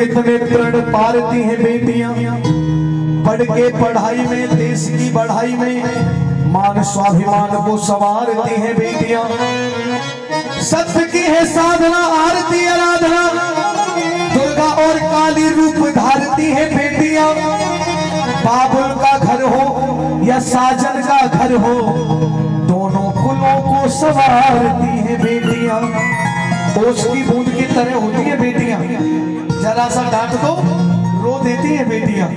इतने प्रण पारती हैं बेटियां, पढ़ के पढ़ाई में, देश की बढ़ाई में मान स्वाभिमान को संवारती हैं बेटियां। सत्य की है साधना, आरती आराधना, दुर्गा और काली रूप धारती हैं बेटियां। बाबुल का घर हो या साजन का घर हो, दोनों कुलों को संवारती हैं बेटियां। ओस की बूंद की तरह होती है बेटियां, जरा सा डांट दो रो देती है बेटियां।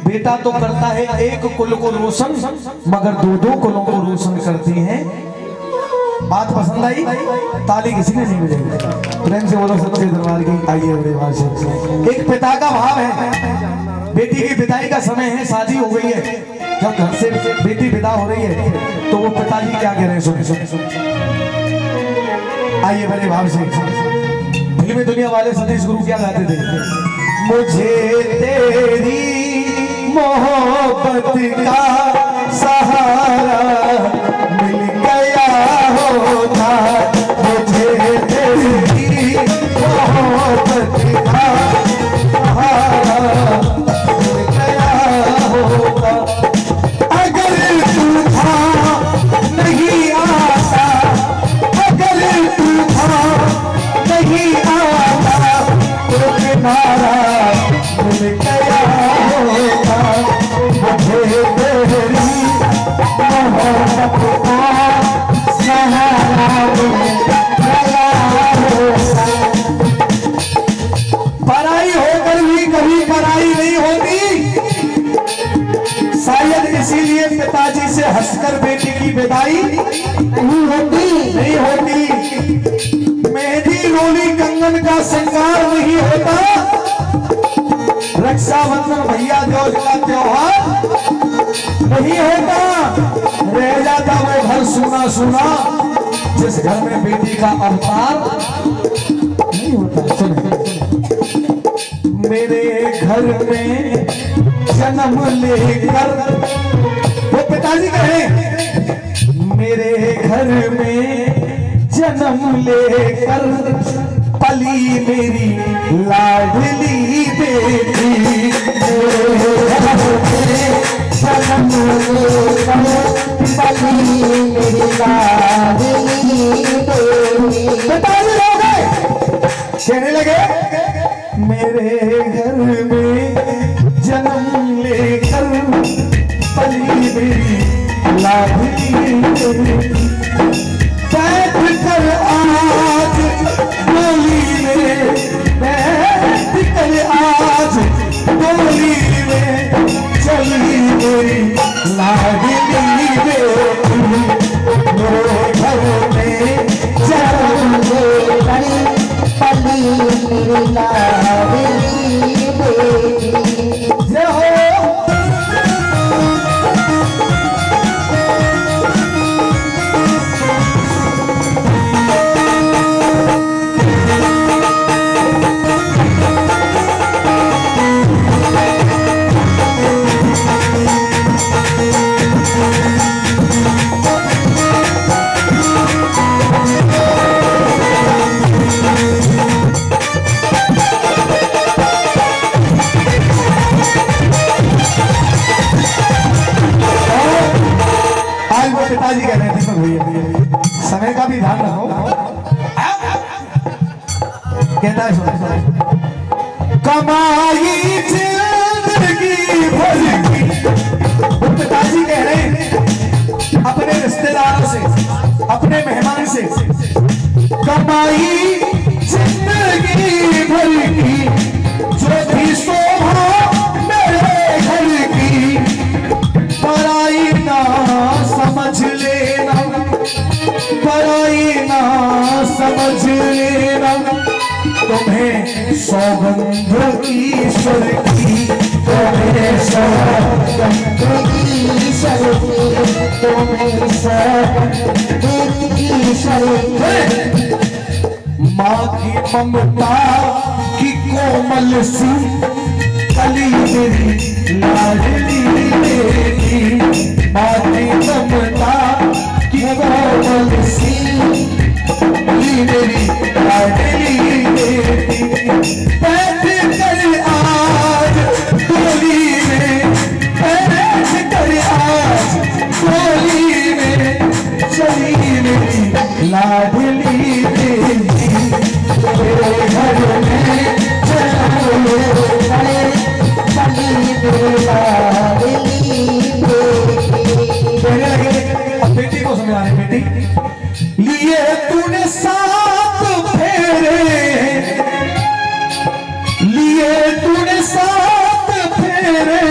बेटा तो करता है एक कुल को रोशन, मगर दो दो कुलों को रोशन करती हैं। बात पसंद आई? ताली किसी ने नहीं बजाई। प्रेम से बोलो सच्चे दरबार की। आइए बड़े भाषण। एक पिता का भाव है, बेटी की विदाई का समय है, शादी हो गई है, जब घर से बेटी विदा हो रही है तो वो पिताजी क्या कह रहे हैं, सुने सुने सुने। आइए बड़े भाव से। फिल्मी दुनिया वाले सतीश गुरु क्या गाते थे? मुझे तेरी मोहब्बत का सहारा मिल गया होता, मुझे तेरी मोहब्बत का सहारा मिल गया होता। अगर तू था नहीं आता, अगर तू था नहीं आता, तो किनारा मिल गया होता, मुझे तेरी मोहब्बत का सहारा मिल गया होता। पराई होकर भी कभी पराई नहीं होती, शायद इसीलिए पिताजी से हंसकर बेटी की विदाई नहीं होती। मेहंदी रोली कंगन का श्रृंगार नहीं होता, रक्षाबंधन भैया दूज का त्योहार नहीं होता। रह जाता मैं घर सुना सुना, जिस घर में बेटी का अवतार नहीं होता। सुने, मेरे घर में जन्म लेकर, वो पिताजी कहे, मेरे घर में जन्म लेकर पली मेरी लाडली बेटी, जन्म लेकर पली मेरी लाडली बेटी। पिताजी लोग कहने लगे, मेरे घर में जन्म लेकर पली मेरी लाडली बेटी। बैठ कर आज डोली में, बैठ कर आज डोली में चली मेरी लाडली बेटी। मेरे घर में जन्म लेकर पली मेरी लाडली बेटी। जय हो। पिताजी कह रहे हैं दीपक भैया, समय का भी ध्यान रखो। कहता है सुनो, कमाई जिंदगी भर की, वो पिताजी कह रहे हैं अपने रिश्तेदारों से, अपने मेहमान से, कमाई जिंदगी भर की जो भी शोभा मेरे घर की, पराई ना समझ लेना, पराई ना समझ लेना, तुम्हें सौगंध ईश्वर की, तुम्हें सौगंध ईश्वर की, तुम्हें सौगंध ईश्वर की। माँ की ममता की कोमल सी कली मेरी लाडली बेटी, माँ की ममता की कोमल सी कली मेरी लाडली बेटी। बैठ कर किए तूने साथ फेरे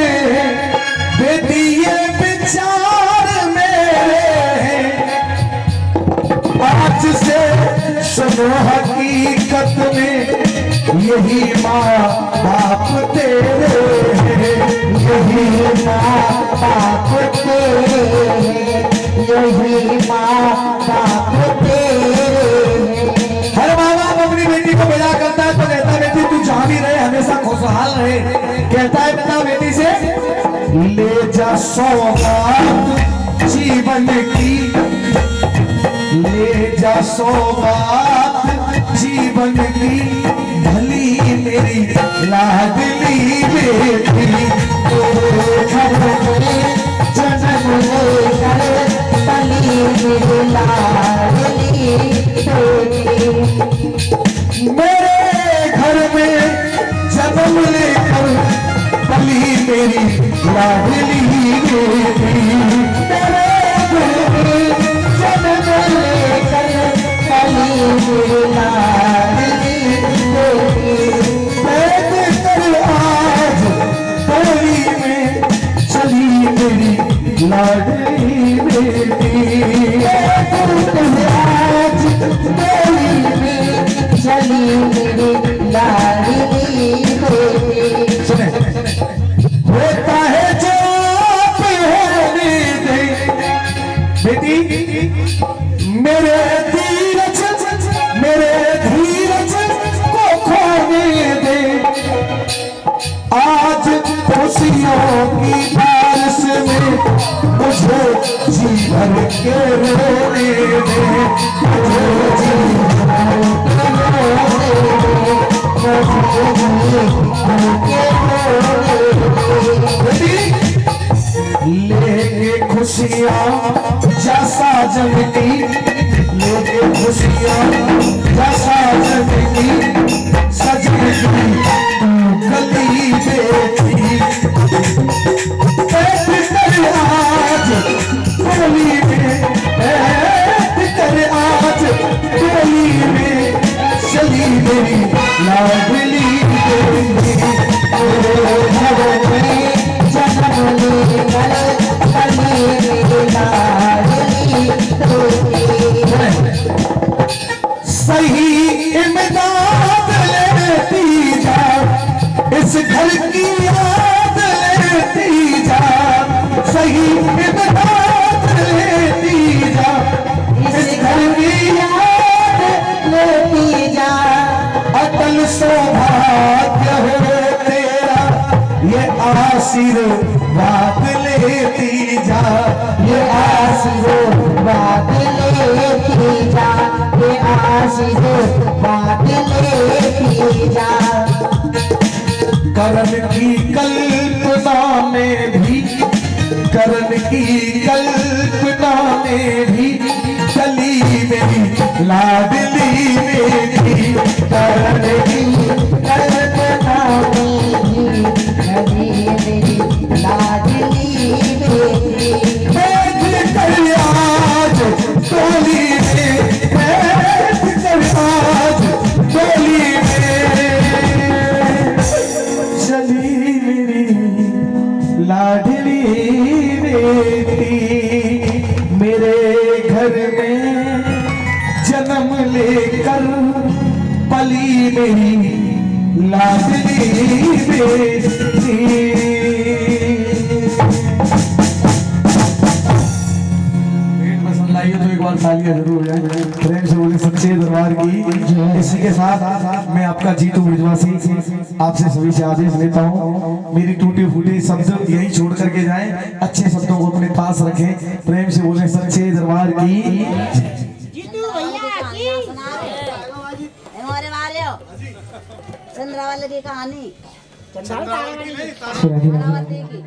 बेटी ये विचार मेरे, आज से सुनो हकीकत में यही माँ बाप तेरे, यही माँ बाप तेरे, यही माँ बाप तेरे। हर माँ बाप अपनी बेटी को विदा करता है तो कहता है बेटी तू जहाँ भी रहे हमेशा खुशहाल रहे। कहता है पिता बेटी से ले जा सौगात जीवन की, ले जा सौगात जीवन की, भली मेरी लाडली बेटी। तो घर में जन्म लेकर पली मेरी लाडली बेटी, मेरे घर में जन्म लेकर पली मेरी लाडली बेटी। जन्म लेकर पली मेरी लाडली बेटी। बैठ कर आज डोली में चली मेरी लाडली बेटी। आज डोली में चली मेरी लाडली बेटी। सुने होता है जो आप होने दे बेटी, मेरे धीरज को खोने दे। आज खुशियों की बारिश में मुझे जी भर के रोने दे, मुझे जी भर के रोने दे। लेके खुशियाँ जैसा जनती, लेके खुशियाँ जैसा जनती, सजनी गली बेटी। बैठ कर आज डोली में, बैठ कर आज डोली में चली मेरी लाडली बेटी। घर में जन्म लेकर पली मेरी लाडली बेटी। सही इमदाद लेती जा, इस घर की याद लेती जा। सही इमदाद लेती जा, इस घर की याद लेती जा। अटल सौभाग्य हो तेरा, ये आशीर्वाद लेती जा। ये आशीर्वाद लेती जा, ये आशीर्वाद लेती जा। करण की कल्पना में भी, करण की कल्पना में भी चली मेरी लाडली बेटी। करण की कल्पना में भी चली मेरी लाडली बेटी। बैठ कर आज डोली में, बैठ कर आज डोली में चली मेरी लाडली बेटी। मेरे घर में जन्म लेकर पली मेरी लाडली बेटी। लाइए तो एक बार तालियां जरूर हो जाए, प्रेम से बोले सच्चे दरबार की। इसी के साथ मैं आपका जीतू ब्रिजवासी आपसे सभी से आदेश लेता हूँ, मेरी टूटे फूटे शब्द यही छोड़ करके जाएं, अच्छे शब्दों को अपने पास रखें। प्रेम से बोले सच्चे दरबार की। जीतू भैया की हमारे मारे हो चंद्रावली की कहानी, चंद्रावली की